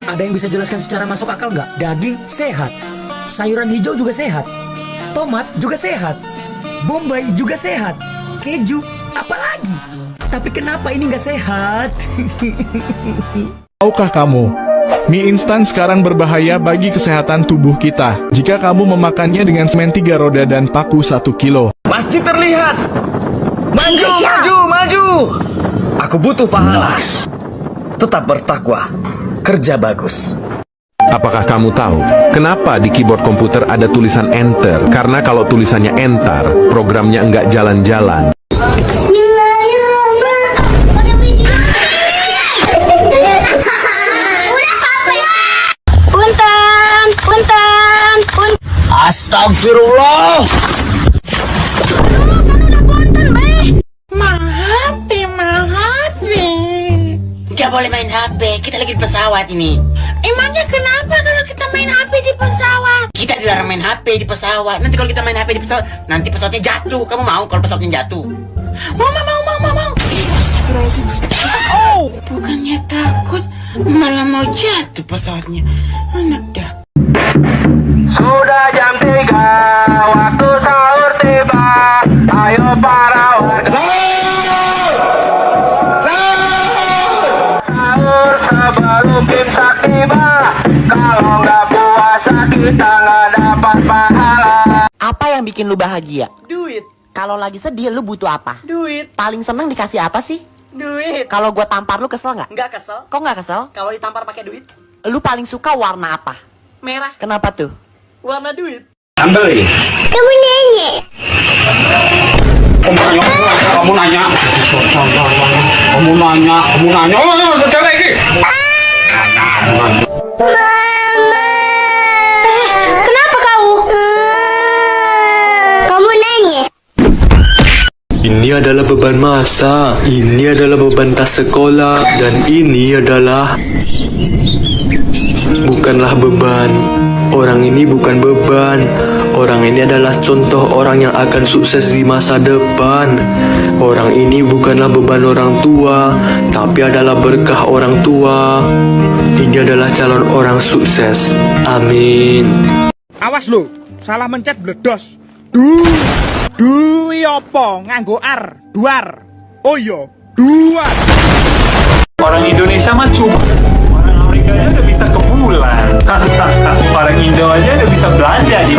Ada yang bisa jelaskan secara masuk akal nggak? Daging sehat, sayuran hijau juga sehat, tomat juga sehat, bombay juga sehat, keju apalagi. Tapi kenapa ini nggak sehat? Tahukah kamu, mie instan sekarang berbahaya bagi kesehatan tubuh kita jika kamu memakannya dengan semen 3 roda dan paku 1 kilo. Masjid terlihat. Maju, maju, maju. Aku butuh pahala. Tetap bertakwa. Kerja bagus. Apakah kamu tahu kenapa di keyboard komputer ada tulisan enter? Karena kalau tulisannya enter, programnya enggak jalan-jalan. Astagfirullah. Tidak boleh main HP, kita lagi di pesawat ini. Emangnya kenapa kalau kita main HP di pesawat? Kita dilarang main HP di pesawat. Nanti kalau kita main HP di pesawat, nanti pesawatnya jatuh. Kamu mau kalau pesawatnya jatuh? Mau. Astagfirullahaladzim. Oh, bukannya takut, malah mau jatuh pesawatnya. Anak dah. Sudah jam 3, waktu sahur tiba. Ayo para warga sahur sebelum imsak tiba. Kalau nggak puasa kita nggak dapat pahala. Apa yang bikin lu bahagia? Duit, Kalau lagi sedih lu butuh apa? duit, Paling seneng dikasih apa sih? duit. Kalau gua tampar lu kesel nggak? Nggak kesel Kok nggak kesel? kalau ditampar pakai duit? Lu paling suka warna apa? Merah, Kenapa tuh? warna duit. Ambil. Kamu nanya. Kamu nanya. Oh, sekali lagi. Kenapa kau? Kamu nanya. Ini adalah beban masa, ini adalah beban tas sekolah, dan ini adalah bukanlah beban. Orang ini bukan beban. Orang ini adalah contoh orang yang akan sukses di masa depan. Orang ini bukanlah beban orang tua, tapi adalah berkah orang tua. Ini adalah calon orang sukses. Amin. Awas lo, salah mencet bledos. Apa nganggo ar, duar. Oh iya, duar. Orang Indonesia mah cuma, orang Amerika aja udah bisa ke bulan. Orang Indo aja udah bisa belanja di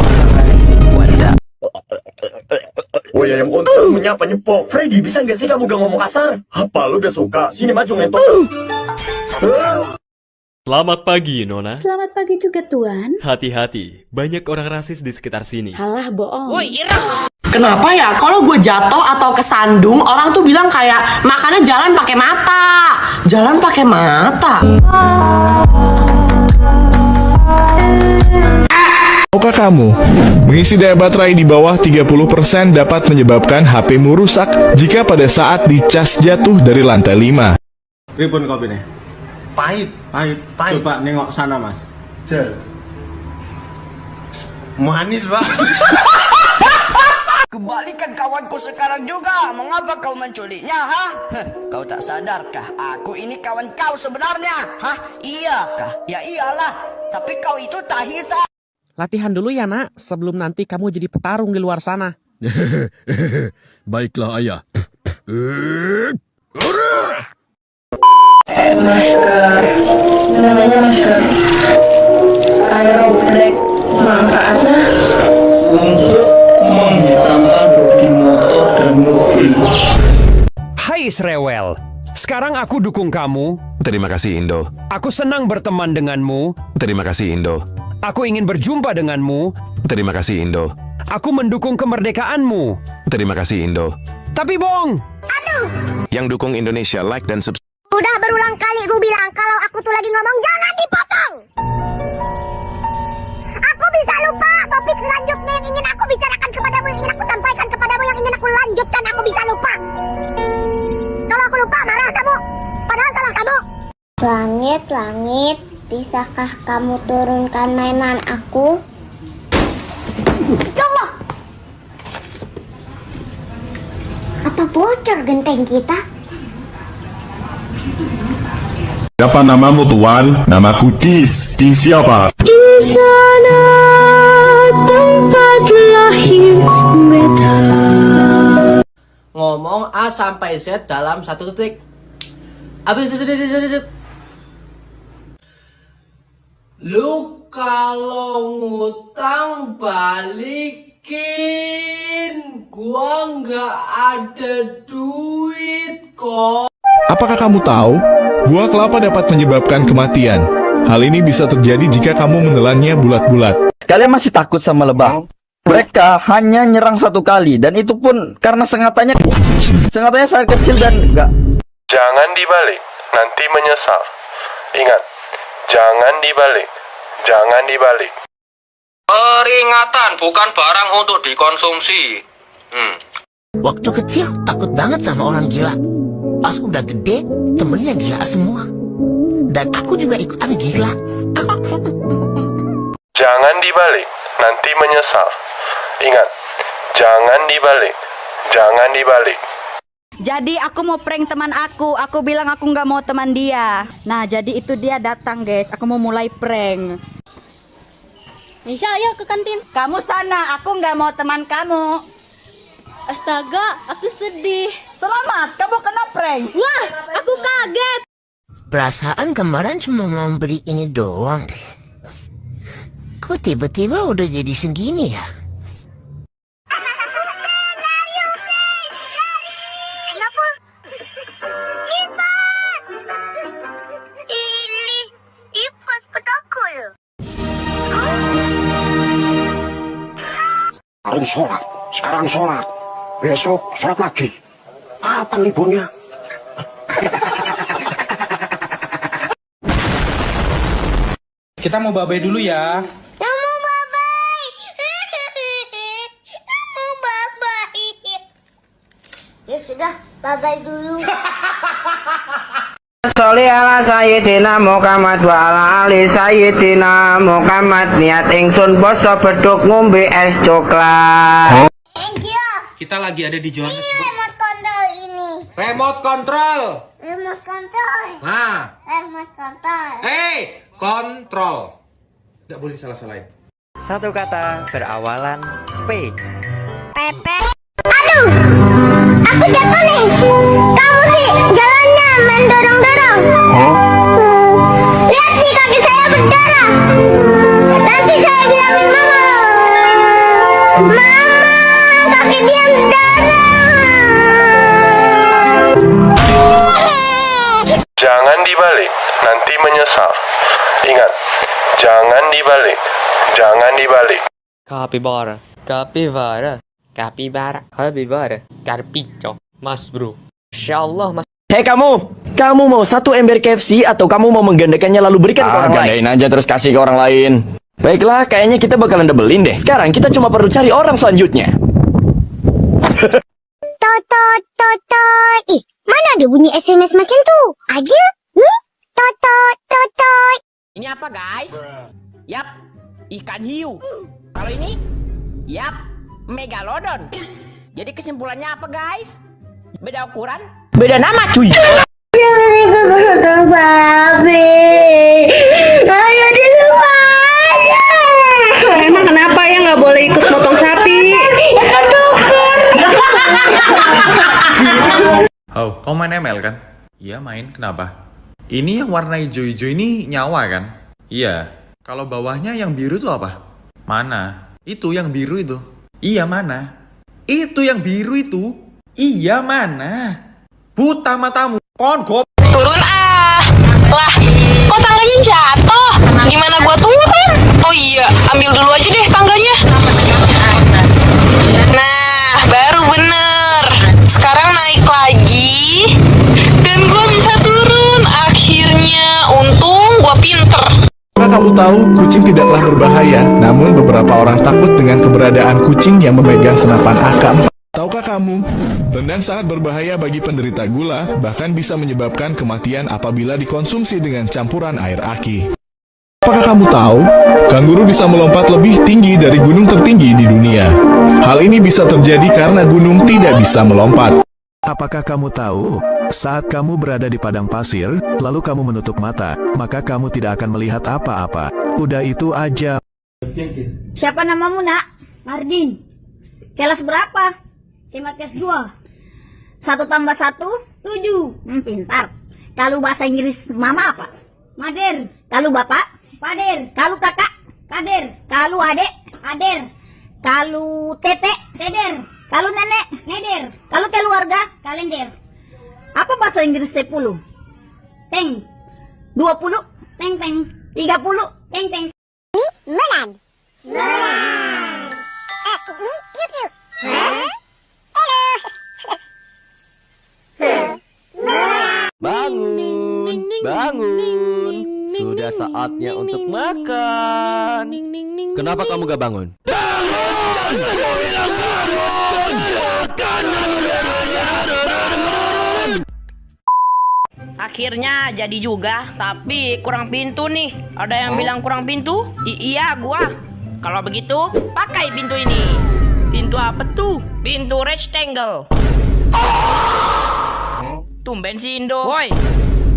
Oh ya, yang untung menyapa nyepok. Freddy, bisa nggak sih kamu gak ngomong kasar? Apa lu gak suka? Sini maju ngetok. Selamat pagi, Nona. Selamat pagi juga, Tuan. Hati-hati, banyak orang rasis di sekitar sini. Halah, bohong. Kenapa ya? Kalau gue jatuh atau kesandung, orang tuh bilang kayak makanya jalan pakai mata. Jalan pakai mata. Tahukah kamu, mengisi daya baterai di bawah 30% dapat menyebabkan HP-mu rusak jika pada saat dicas jatuh dari lantai 5. Ribun kopi nih. Pahit. Coba nengok sana, Mas. Jel. Manis, Pak. Kembalikan kawanku sekarang juga. Mengapa kau menculiknya, ha? Kau tak sadarkah? Aku ini kawan kau sebenarnya. Hah? Iyakah? Ya iyalah. Tapi kau itu tak hitam. Latihan dulu ya, Nak, sebelum nanti kamu jadi petarung di luar sana. Baiklah, ayah. Masker, namanya masker aerobrake, manfaatnya untuk menghitamkan bodi motor dan mobil. Hai Srewel, sekarang aku dukung kamu. Terima kasih, Indo. Aku senang berteman denganmu. Terima kasih, Indo. Aku ingin berjumpa denganmu. Terima kasih, Indo. Aku mendukung kemerdekaanmu. Terima kasih, Indo. Tapi Bong, Yang dukung Indonesia, like dan subscribe. Udah berulang kali gue bilang kalau aku tuh lagi ngomong jangan dipotong. Aku bisa lupa topik selanjutnya yang ingin aku bicarakan kepadamu, yang ingin aku sampaikan kepadamu, yang ingin aku lanjutkan, aku bisa lupa. Kalau aku lupa marah kamu, padahal salah kamu. Langit, langit, bisakah kamu turunkan mainan aku? Ya Allah. Apa bocor genteng kita? Siapa namamu tuan? Namaku Cis. Cis siapa? Di sana tempat lahir beta. Ngomong A sampai Z dalam 1 detik. Habis itu. Lu kalau ngutang balikin, gua nggak ada duit kok. Apakah kamu tahu? Buah kelapa dapat menyebabkan kematian. Hal ini bisa terjadi jika kamu menelannya bulat-bulat. Kalian masih takut sama lebah? Mereka hanya nyerang 1 kali, dan itu pun karena sengatannya sangat kecil dan enggak. Jangan dibalik, nanti menyesal. Ingat, jangan dibalik, jangan dibalik. Peringatan bukan barang untuk dikonsumsi. Waktu kecil takut banget sama orang gila. Pas udah gede, temennya gila semua. Dan aku juga ikutan gila. Jangan dibalik, nanti menyesal. Ingat, jangan dibalik, jangan dibalik. Jadi aku mau prank teman aku bilang aku nggak mau teman dia. Nah jadi itu dia datang guys, aku mau mulai prank. Misha, ayo ke kantin. Kamu sana, aku nggak mau teman kamu. Astaga, aku sedih. Selamat, kamu kena prank. Wah, aku kaget. Perasaan kemarin cuma mau beli ini doang deh. Kok tiba-tiba udah jadi segini ya? Hari sholat, sekarang sholat, besok sholat lagi. Apa liburnya? Kita mau babai dulu ya. Mau babai. Ya sudah, babai dulu. Sholli ala sayyidina Muhammad wa ala ali sayyidina Muhammad. Niat ingsun poso beduk ngombe es coklat. Kita lagi ada di Johannesburg. Remote control ini. Remote control. Remote control. Nah. Remote control. Hey, kontrol. Nggak boleh salah-salahin. Satu kata berawalan P. Pepe. Aduh, aku jatuh nih. Kamu sih jalannya main dorong-dorong. Lihat nih kaki saya berdarah. Nanti saya bilangin mama. Mama, kaki dia berdarah. Jangan dibalik, nanti menyesal. Ingat, jangan dibalik, jangan dibalik. Capybara. Capybara. Capybara. Capybara. Carpiccio. Mas bro. Insyaallah mas. Hei kamu mau 1 ember KFC atau kamu mau menggandakannya lalu berikan ke orang lain? Gandain aja terus kasih ke orang lain. Baiklah, kayaknya kita bakalan doublein deh. Sekarang kita cuma perlu cari orang selanjutnya. Totot, totot. Ih, mana ada bunyi SMS macam tu? Ada? Nih, totot, totot. Ini apa guys? Yap, ikan hiu. Kalau ini? Yap, megalodon. Jadi kesimpulannya apa guys? Beda ukuran? Beda nama cuy. Jangan ikut potong babi. Ayo di rumah. Emang kenapa ya nggak boleh ikut potong sapi? Oh, kau main ML kan? Iya main, kenapa? Ini yang warna hijau-hijau ini nyawa kan? Iya. Kalau bawahnya yang biru itu apa? Mana? Itu yang biru itu. Iya mana? Itu yang biru itu. Iya mana? Buta matamu. Kon. Turun ah. Lah, kok tangganya jatuh? Gimana gua turun? Oh iya, ambil dulu aja deh tangganya. Nah, baru bener. Sekarang naik lagi. Dan gua bisa turun. Akhirnya, untung gua pinter. Apakah kamu tahu kucing tidaklah berbahaya, namun beberapa orang takut dengan keberadaan kucing yang memegang senapan AK-47. Tahukah kamu, rendang sangat berbahaya bagi penderita gula, bahkan bisa menyebabkan kematian apabila dikonsumsi dengan campuran air aki. Apakah kamu tahu, kanguru bisa melompat lebih tinggi dari gunung tertinggi di dunia? Hal ini bisa terjadi karena gunung tidak bisa melompat. Apakah kamu tahu, saat kamu berada di padang pasir, lalu kamu menutup mata, maka kamu tidak akan melihat apa-apa. Udah itu aja. Siapa namamu, Nak? Mardin. Kelas berapa? SMA kelas 2. 1 tambah 1? 7. Pintar. Kalau bahasa Inggris mama apa? Mader. Kalau bapak? Pader. Kalau kakak? Kader. Kalau adik? Ader. Kalau tete? Teder. Kalau nenek? Neder. Kalau keluarga? Kalender. Apa bahasa Inggris 10? Teng. 20? Teng teng. 30? Teng teng. Melan. Melan. Piu piu. Bangun, bangun. Sudah saatnya untuk makan. Kenapa kamu gak bangun? Akhirnya jadi juga, tapi kurang pintu nih. Ada yang bilang kurang pintu? Iya, gua. Kalau begitu, pakai pintu ini. Pintu apa tuh? Pintu rectangle. Tumben si Indo. Woi,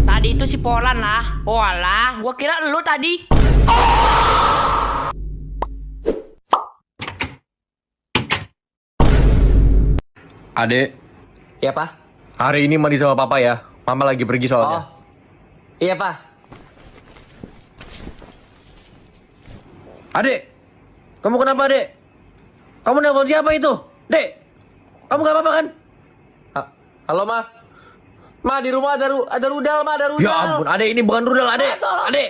tadi itu si Polan lah. Oh alah, gua kira lu tadi. Adek. Iya, Pak. Hari ini mandi sama papa ya. Mama lagi pergi soalnya. Iya, Pak. Adek. Kamu kenapa, Dek? Kamu nelpon siapa itu? Dek. Kamu gak apa-apa kan? Halo, Ma. Ma, di rumah ada rudal, Ma, ada rudal. Ya ampun, Adek, ini bukan rudal, Adek. Adek.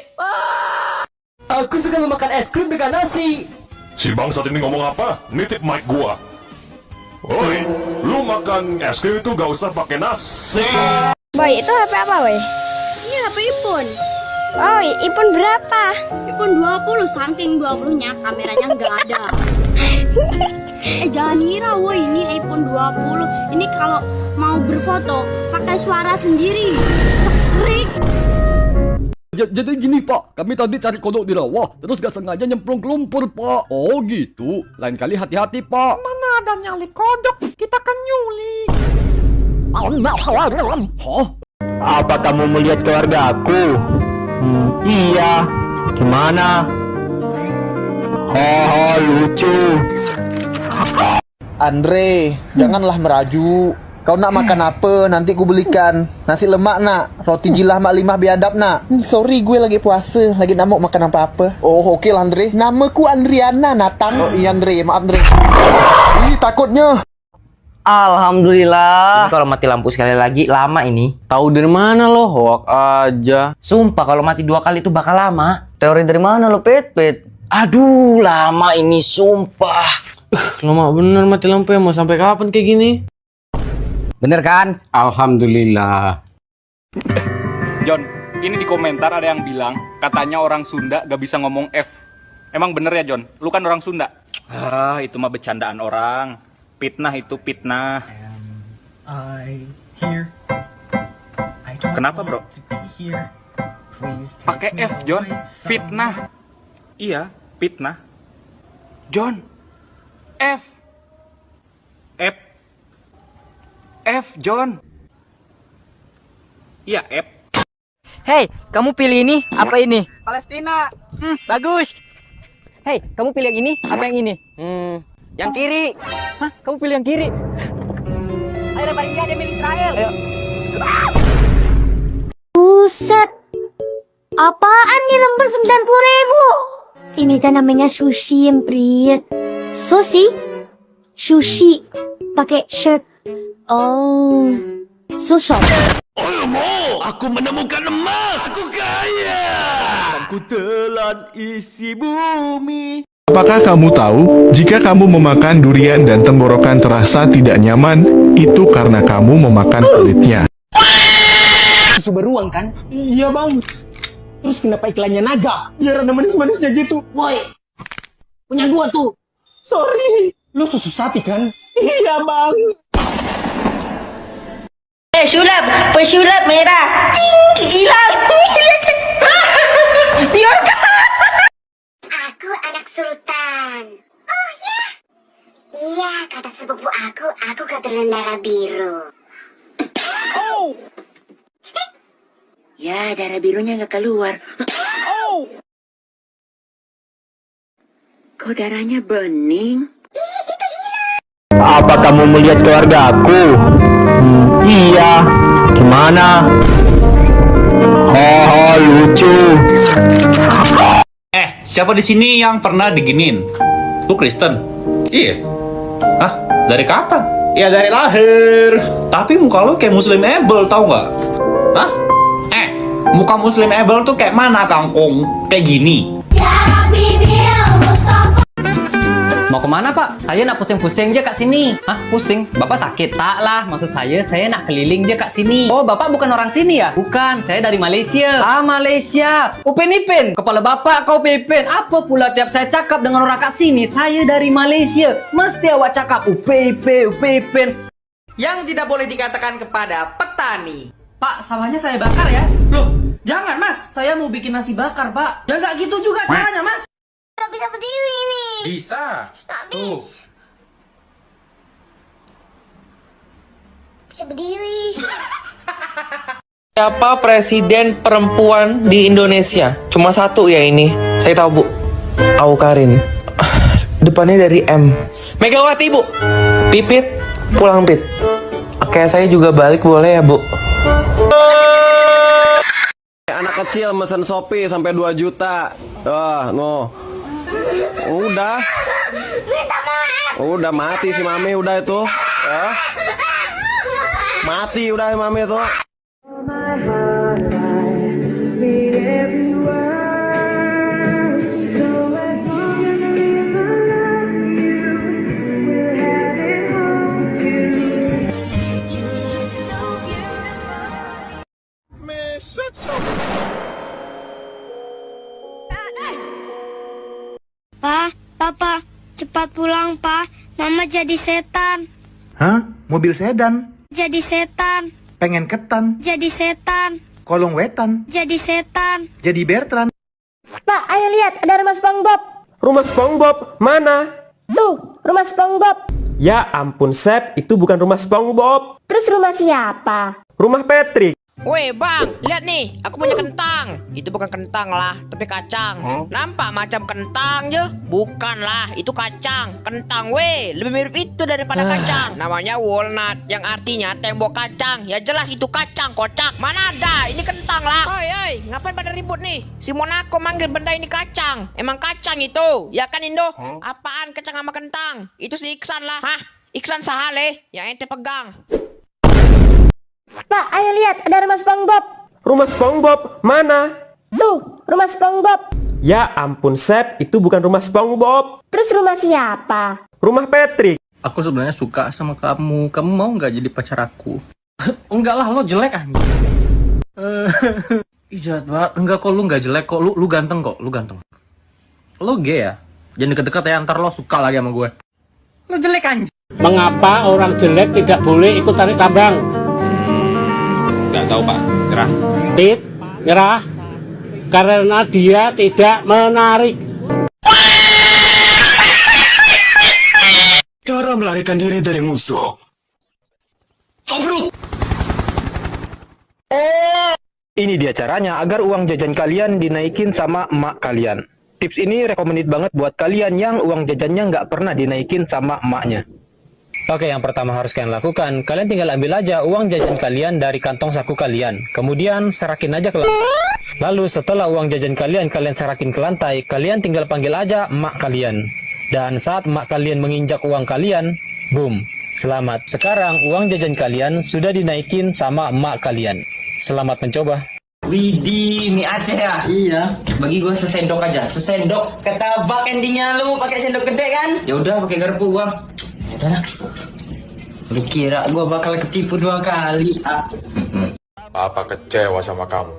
Aku suka memakan es krim dengan nasi. Si bangsat ini ngomong apa? Nitip mic gua. Oi, lu makan es krim itu gak usah pakai nasi. Boy, itu HP apa, Boy? Ini HP iPhone. Oh, iPhone berapa? iPhone 20, saking 20-nya kameranya nggak ada. Jangan ngira, woi, ini iPhone 20. Ini kalau mau berfoto pakai suara sendiri. Cekrik. Jadi gini Pak, kami tadi cari kodok di rawa, terus gak sengaja nyemplung ke lumpur Pak. Oh gitu, lain kali hati-hati Pak. Mana ada nyali kodok, kita kan nyuli. Hah? Apa kamu melihat keluarga aku? Iya. Gimana? Haha, lucu. Andre, janganlah meraju. Kau nak makan apa? Nanti ku belikan. Nasi lemak nak, roti jilah mak limah biadab nak. Sorry, gue lagi puasa, lagi nak mau makan apa-apa. Oh, oke lah Andre. Namaku Andriana Nathan. Oh iya Andre, maaf Andre. Ih, takutnya. Alhamdulillah. Ini kalau mati lampu sekali lagi lama ini. Tahu dari mana lo? Hoak aja. Sumpah kalau mati 2 kali itu bakal lama. Teori dari mana lo, Pet? Aduh, lama ini sumpah. Lama bener mati lampu ya, mau sampai kapan kayak gini? Bener kan? Alhamdulillah. John, ini di komentar ada yang bilang katanya orang Sunda gak bisa ngomong F. Emang bener ya John? Lu kan orang Sunda. Ah, itu mah bercandaan orang. Fitnah itu fitnah. Kenapa bro? Pakai F John. Fitnah. Iya, fitnah. John. F. F John. Iya F. Hei, kamu pilih ini apa ini? Palestina. Bagus. Hei, kamu pilih yang ini apa yang ini? Yang kiri. Hah? Kamu pilih yang kiri? Ayo lebar dia milih Israel. Ayo. Buset. Apaan nih lembar 90.000? Ini kan namanya sushi, Emprit. Sushi? Sushi. Pakai shirt. Oh. Sushi. Aku menemukan emas. Aku kaya. Aku telan isi bumi. Apakah kamu tahu, jika kamu memakan durian dan tenggorokan terasa tidak nyaman, itu karena kamu memakan kulitnya. Susu beruang kan? Iya bang. Terus kenapa iklannya naga? Biar ada manis-manisnya gitu. Woi, punya gua tuh. Sorry, lu susu sapi kan? Iya bang. Sulap, pesulap merah. Hilang. Biarkan. Aku anak sultan. Oh ya? Iya, kata sepupu aku keturunan darah biru. Lah, darah birunya nggak keluar. Oh. Kok darahnya bening? Apa kamu melihat keluarga aku? Iya. Gimana? Haha, lucu. Siapa di sini yang pernah diginin? Lu Kristen? Iya. Hah? Dari kapan? Ya dari lahir. Tapi muka lu kayak Muslim Abel, tau nggak? Hah? Muka Muslim Abel tuh kayak mana, kangkung? Kayak gini. Mau kemana pak? Saya nak pusing-pusing je kat sini. Hah? Pusing? Bapak sakit? Tak lah, maksud saya nak keliling je kat sini. Oh, bapak bukan orang sini ya? Bukan, saya dari Malaysia. Ah, Malaysia. Upin Ipin, kepala bapak kau Pipin. Apa pula tiap saya cakap dengan orang kat sini, saya dari Malaysia. Mesti awak cakap Upin. Yang tidak boleh dikatakan kepada petani. Pak, sawahnya saya bakar ya? Loh, jangan mas. Saya mau bikin nasi bakar, pak. Ya nggak gitu juga caranya, mas. Gak bisa berdiri ini. Bisa. Tuh. Bisa berdiri. Siapa presiden perempuan di Indonesia? Cuma satu ya ini. Saya tahu, Bu. Awkarin. Depannya dari M. Megawati, Bu. Pipit, pulang Pit. Oke, saya juga balik boleh ya, Bu? Anak kecil mesen Shopee sampai 2 juta. Udah mati si Mami udah itu. Mati udah si Mami itu. Papa, cepat pulang, Pa. Mama jadi setan. Hah? Mobil sedan? Jadi setan. Pengen ketan? Jadi setan. Kolong wetan? Jadi setan. Jadi Bertrand? Pak, ayo lihat, ada rumah SpongeBob. Rumah SpongeBob mana? Tuh, rumah SpongeBob. Ya ampun Sep, itu bukan rumah SpongeBob. Terus rumah siapa? Rumah Patrick. Weh bang, lihat nih, aku punya kentang. Itu bukan kentang lah, tapi kacang. Nampak macam kentang je? Bukan lah, itu kacang. Kentang weh, lebih mirip itu daripada kacang. Namanya walnut, yang artinya tembok kacang. Ya jelas itu kacang, kocak. Mana ada, ini kentang lah. Oi, ngapain pada ribut nih? Si Monaco manggil benda ini kacang. Emang kacang itu, ya kan Indo? Apaan kacang sama kentang? Itu si Iksan lah. Hah? Iksan Sahale, yang ente pegang. Pak, ayo lihat, ada rumah SpongeBob. Rumah SpongeBob mana? Tuh, rumah SpongeBob. Ya ampun Sep, itu bukan rumah SpongeBob. Terus rumah siapa? Rumah Patrick. Aku sebenarnya suka sama kamu. Kamu mau nggak jadi pacar aku? Enggak lah, lo jelek anjing. Jahat banget. Enggak kok, lu nggak jelek kok. Lu ganteng kok, lu ganteng. Lo gay ya? Jangan deket-deket ya, ntar lo suka lagi sama gue. Lo jelek anjing. Mengapa orang jelek tidak boleh ikut tarik tambang? Nggak tahu pak, nyerah. Nyerah karena dia tidak menarik. Cara melarikan diri dari musuh. Tobruk. Ini dia caranya agar uang jajan kalian dinaikin sama emak kalian. Tips ini recommended banget buat kalian yang uang jajannya nggak pernah dinaikin sama emaknya. Oke, yang pertama harus kalian lakukan, kalian tinggal ambil aja uang jajan kalian dari kantong saku kalian. Kemudian serakin aja ke lantai. Lalu setelah uang jajan kalian serakin ke lantai, kalian tinggal panggil aja emak kalian. Dan saat emak kalian menginjak uang kalian, boom, selamat. Sekarang uang jajan kalian sudah dinaikin sama emak kalian. Selamat mencoba. Widih, mie Aceh ya? Iya. Bagi gua sesendok aja, sesendok. Kata bak endingnya lu pakai sendok gede kan? Ya udah pakai garpu gua. Udah. Lu kira gua bakal ketipu 2 kali. Papa kecewa sama kamu.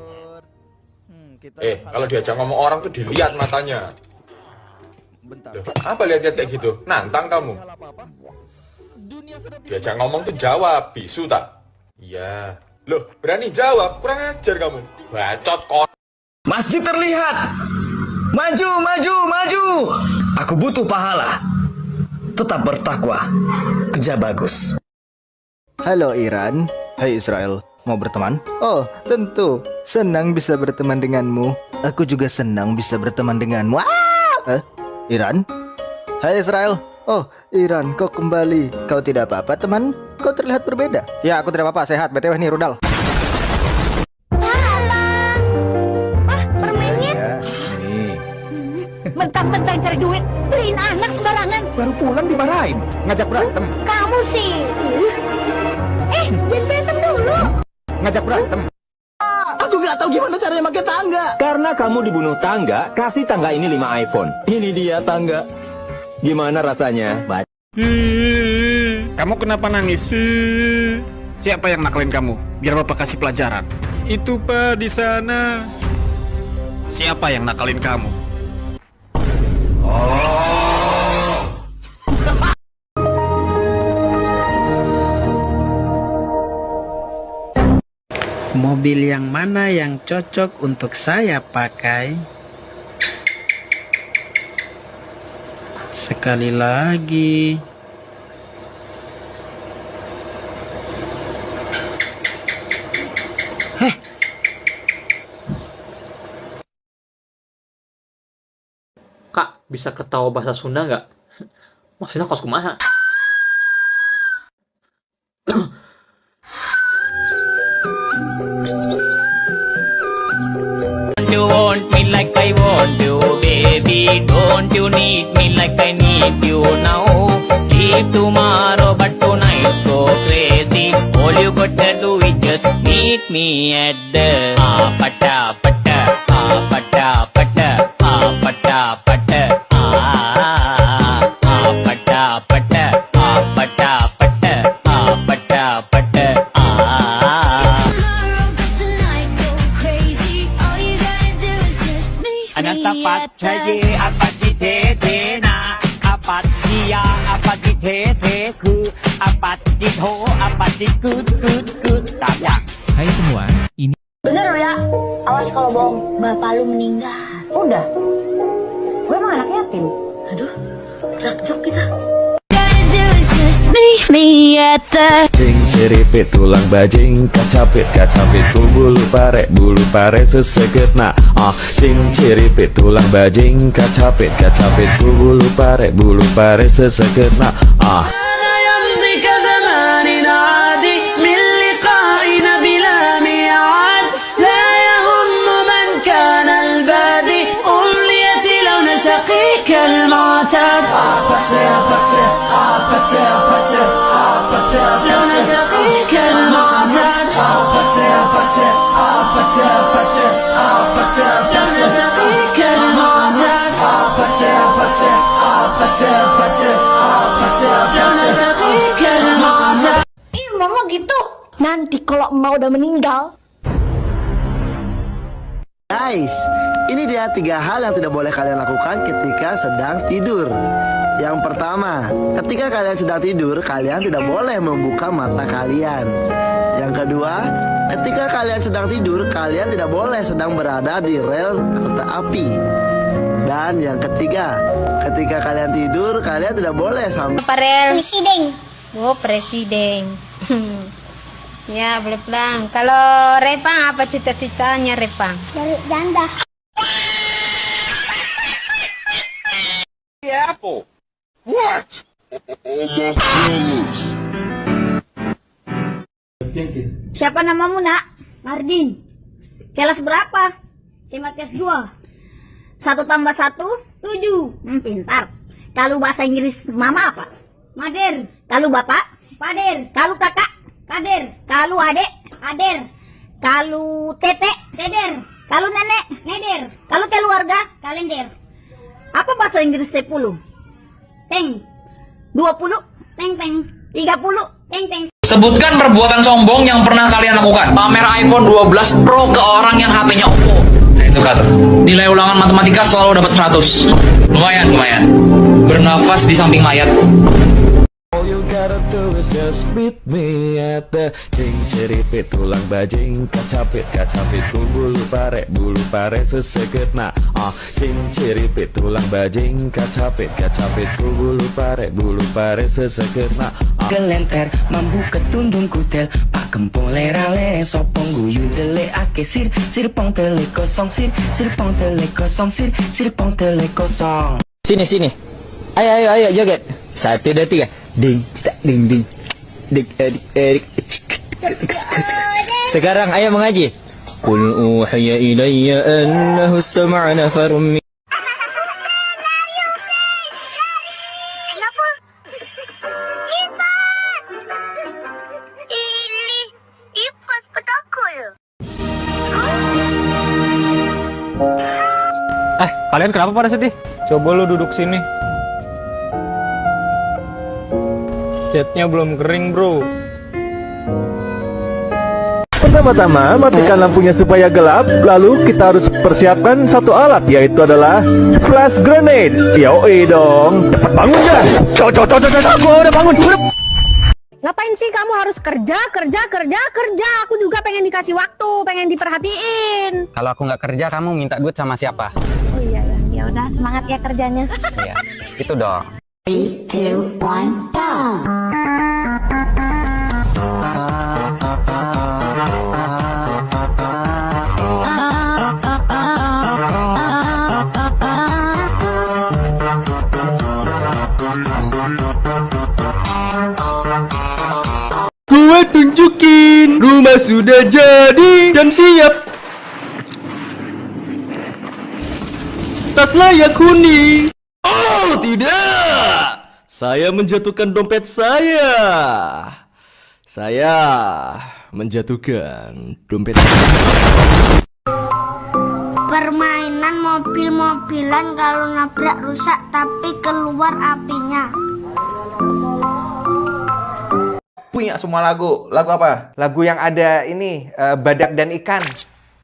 Kalau diajak ngomong orang tuh dilihat matanya. Loh, apa lihat-lihat kayak gitu? Nantang kamu. Diajak ngomong tuh jawab, bisu tak? Iya. Loh, berani jawab, kurang ajar kamu. Bacot kok. Masjid terlihat. Maju, maju, maju. Aku butuh pahala. Tetap bertakwa. Kerja bagus. Halo Iran, hai Israel. Mau berteman? Oh, tentu. Senang bisa berteman denganmu. Aku juga senang bisa berteman denganmu. Iran? Hai Israel. Oh, Iran, kau kembali. Kau tidak apa-apa, teman? Kau terlihat berbeda. Ya, aku tidak apa-apa. Sehat. BTW nih, rudal. Mentang-mentang cari duit, beliin anak sembarangan. Baru pulang dimarahin, ngajak berantem. Kamu sih. Jangan berantem dulu. Ngajak berantem. Aku nggak tahu gimana caranya pakai tangga. Karena kamu dibunuh tangga, kasih tangga ini 5 iPhone. Ini dia tangga. Gimana rasanya? Kamu kenapa nangis? Siapa yang nakalin kamu? Biar Bapak kasih pelajaran. Itu Pak di sana. Siapa yang nakalin kamu? Mobil yang mana yang cocok untuk saya pakai? Sekali lagi. Kak, bisa ketawa bahasa Sunda nggak? Maksudnya kos kumaha? You want me like I want you, baby. Don't you need me like I need you now? Sleep tomorrow, but tonight go crazy. All you gotta do is just meet me at the pata pata pata pata pata pata pata pata pata pata pata Anak tapat saja apa di tete na apa dia apa di tete ku apa di ho apa di kut tabrak. Hai semua, ini Bener ya, awas kalau bohong, bapak lu meninggal. Udah, gue emang anak yatim. Aduh, gerak jok kita. Cing ciripit tulang bajing kacapit bulu pare seseget na cing ciripit tulang bajing kacapit bulu pare seseget na Ih, mama gitu. Nanti kalau emak udah meninggal. Guys, ini dia 3 hal yang tidak boleh kalian lakukan ketika sedang tidur. Yang pertama, ketika kalian sedang tidur, kalian tidak boleh membuka mata kalian. Yang kedua, ketika kalian sedang tidur, kalian tidak boleh sedang berada di rel kereta api. Dan yang ketiga, ketika kalian tidur, kalian tidak boleh sampai Presiden. Oh, presiden. Ya, boleh pulang. Kalau Repang, apa cita-citanya Repang? Dari janda. Apple. What? Siapa namamu, Nak? Mardin. Kelas berapa? SMA kelas 2. 1 tambah 1? 7. Pintar. Kalau bahasa Inggris mama apa? Mader. Kalau bapak? Pader. Kalau kakak? Kader. Kalau adik? Ader. Kalau tete? Teder. Kalau nenek? Neder. Kalau keluarga? Kalender. Apa bahasa Inggris 10? Teng. 20? Teng teng. 30? Teng teng. Sebutkan perbuatan sombong yang pernah kalian lakukan. Pamer iPhone 12 Pro ke orang yang HP-nya Oppo. Saya suka tuh. Nilai ulangan matematika selalu dapat 100. Lumayan. Bernafas di samping mayat. All you got terus just meet me at the cing ceripit tulang bajing kacapit bulu pare seseket na cing ceripit tulang bajing kacapit bulu pare seseket na Gelenter mambu ketundung kutel pak kempong lerale sopong guyu dele ake sir pong tele kosong sir pong tele kosong sir pong tele kosong. Sini. Ayo joget. 1, 2, 3. Ding, tak, ding. Dik. Sekarang ayo mengaji. Qul uhiya ilayya annahu istama'a nafarun min Ipas petakul. Kalian kenapa pada sedih? Coba lu duduk sini. Chatnya belum kering, bro. Pertama-tama, matikan lampunya supaya gelap. Lalu kita harus persiapkan satu alat, yaitu adalah flash grenade. Yoi dong. Cepat bangun dah. Gua udah bangun. Ngapain sih kamu harus kerja? Aku juga pengen dikasih waktu, pengen diperhatiin. Kalau aku nggak kerja, kamu minta duit sama siapa? Oh iya, ya udah semangat ya kerjanya. Iya, itu dong. 3, 2, 1, go. Gue tunjukin, rumah sudah jadi dan siap. Tak layak huni. Oh tidak, saya menjatuhkan dompet saya. Saya menjatuhkan dompet. Permainan mobil-mobilan kalau nabrak rusak tapi keluar apinya. Punya semua lagu apa? Lagu yang ada ini Badak dan Ikan.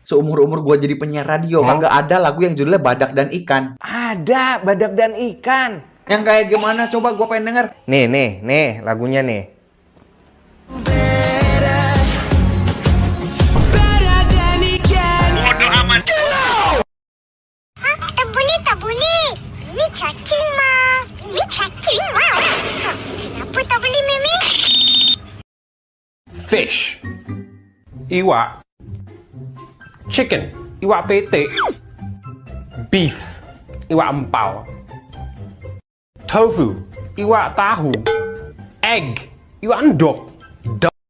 Seumur-umur gua jadi penyiar radio, nggak ada lagu yang judulnya Badak dan Ikan. Ada Badak dan Ikan. Yang kayak gimana? Coba gua pengen denger. Nih lagunya nih. Bodoh amat. Tak boleh. Ini cacing mah. Kenapa tak boleh, Mimi? Fish, iwak. Chicken, iwak pete. Beef, iwak empal. Tofu, iwak tahu. Egg, iwak endok.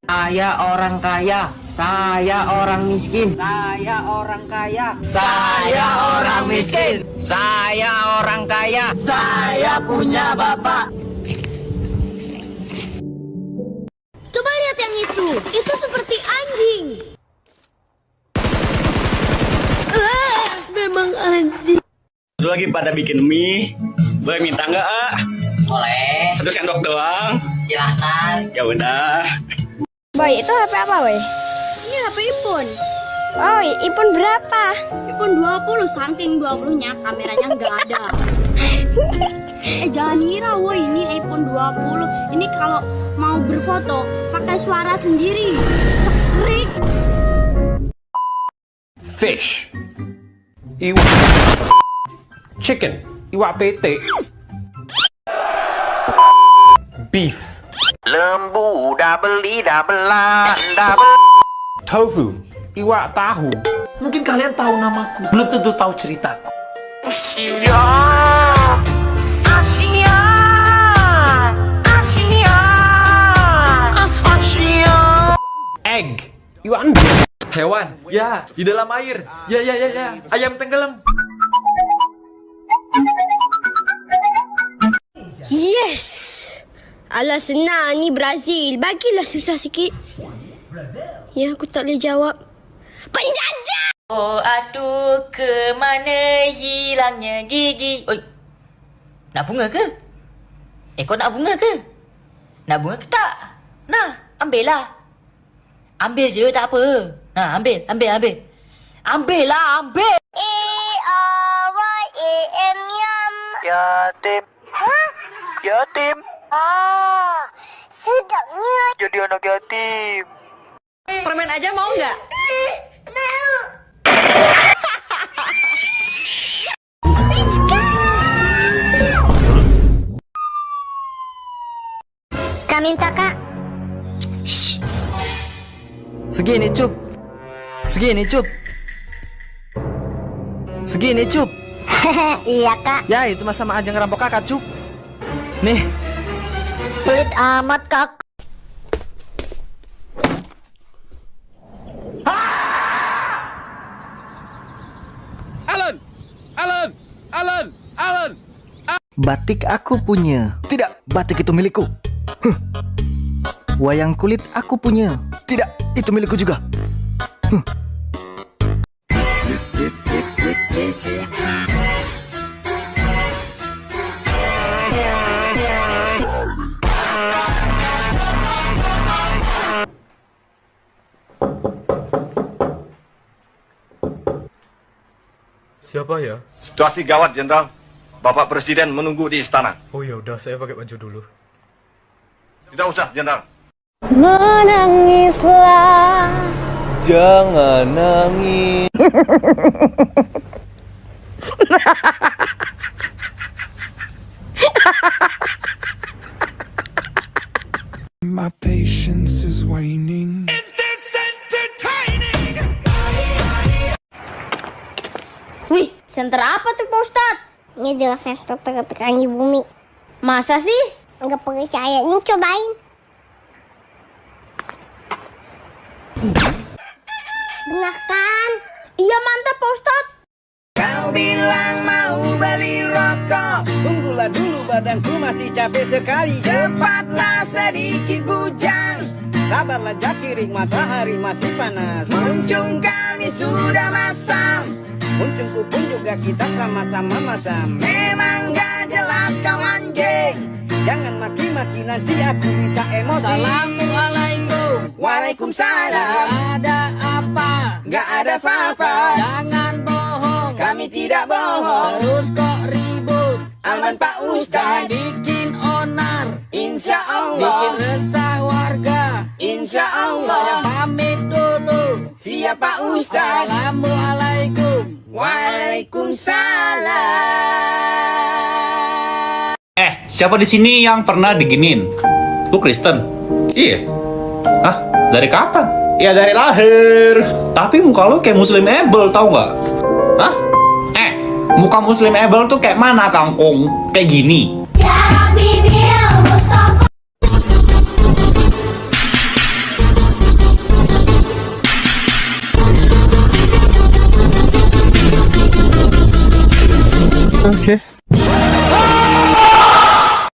Saya orang kaya, saya orang miskin. Saya orang kaya, saya orang miskin. Saya orang kaya, saya punya bapak. Coba lihat yang itu seperti anjing. Memang anjing. Lagi pada bikin mie, boleh minta nggak? Boleh. Satu sendok doang. Silahkan. Ya udah. Boy, itu HP apa, Boy? Ini HP iPhone. Oh, iPhone berapa? iPhone 20, saking 20-nya kameranya nggak ada. Jangan ngira, woi, ini iPhone 20. Ini kalau mau berfoto pakai suara sendiri. Cekrik. Fish, iwak. Chicken, iwak pete. Beef, Lembu dah beli, dah belan, tofu, iwak tahu. Mungkin kalian tahu namaku, belum tentu tahu ceritaku. Asia, Asia, Asia, Asia. Egg, iwak endok. Hewan, ya, di dalam air. Ya. Ayam tenggelam. Yes. Alah senang ni Brazil. Bagilah susah sikit. Ya aku tak boleh jawab. Penjajah! Oh aduh, ke mana hilangnya gigi? Oi, nak bunga ke? Kau nak bunga ke? Nak bunga ke tak? Nah, ambil lah. Ambil je, tak apa. Nah, ambil. Ambil lah, ambil. E-A-Y-A-M-YAM. Yatim. Yatim. Oh, Sedangnya Jadi anak yatim. Permen aja mau nggak? Kak minta kak. Segini cup. Segini cup. Segini cup. Iya kak. Ya itu mah sama aja ngerampok kakak cup. Nih. Pelit amat kak. Alan. Batik aku punya. Tidak, batik itu milikku. Wayang kulit aku punya. Tidak, itu milikku juga. Siapa ya? Situasi gawat, Jenderal. Bapak Presiden menunggu di istana. Oh ya udah, saya pakai baju dulu. Tidak usah, Jenderal. Menangislah. Jangan nangis. My patience is waning. Is this entertaining? Wih, senter apa tuh Pak Ustadz? Ini jelas sektor teka-tekangi bumi. Masa sih? Enggak percaya, ini cobain. Benar kan? Iya mantap Pak Ustadz. Kau bilang mau beli rokok, tunggulah dulu badanku masih capek sekali. Cepatlah sedikit bujang, sabarlah jakiring matahari masih panas. Muncung kami sudah masam, muncungku pun juga kita sama-sama masam. Memang gak jelas kau anjing, jangan maki-maki nanti aku bisa emosi. Assalamualaikum. Waalaikumsalam. Ada apa? Gak ada apa-apa. Jangan bohong, kami tidak bohong. Terus kok ribut? Aman Pak Ustadz. Bikin onar, insya Allah. Bikin resah warga, insya Allah. Saya pamit dulu. Siap Pak Ustadz. Assalamualaikum. Waalaikumsalam. Siapa di sini yang pernah diginin? Lu Kristen? Iya. Hah? Dari kapan? Ya dari lahir. Tapi muka lu kayak Muslim Ebel, tau nggak? Hah? Muka Muslim Ebel tuh kayak mana, kangkung? Kayak gini. Ya Rabbi bil Mustafa. Oke.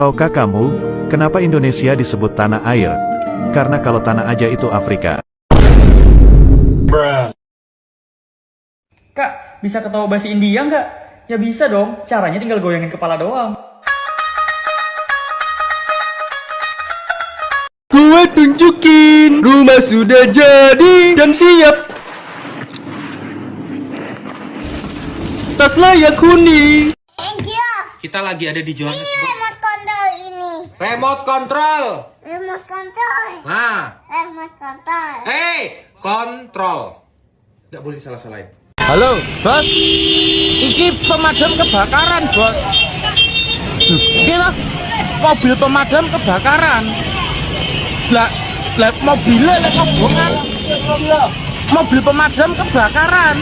Tahukah kamu, kenapa Indonesia disebut tanah air? Karena kalau tanah aja itu Afrika. Kak, bisa ketawa bahasa India nggak? Ya bisa dong, caranya tinggal goyangin kepala doang. Gua tunjukin, rumah sudah jadi dan siap. Tak layak huni. Kita lagi ada di Johannesburg. Remote control ini. Remote control. Remote control. Nah, Remote control. hey, kontrol. Nggak boleh salah-salahin. Halo, bos. Iki pemadam kebakaran, bos. Iki loh, mobil pemadam kebakaran. Lah mobilnya lek kobongan. Mobil pemadam kebakaran.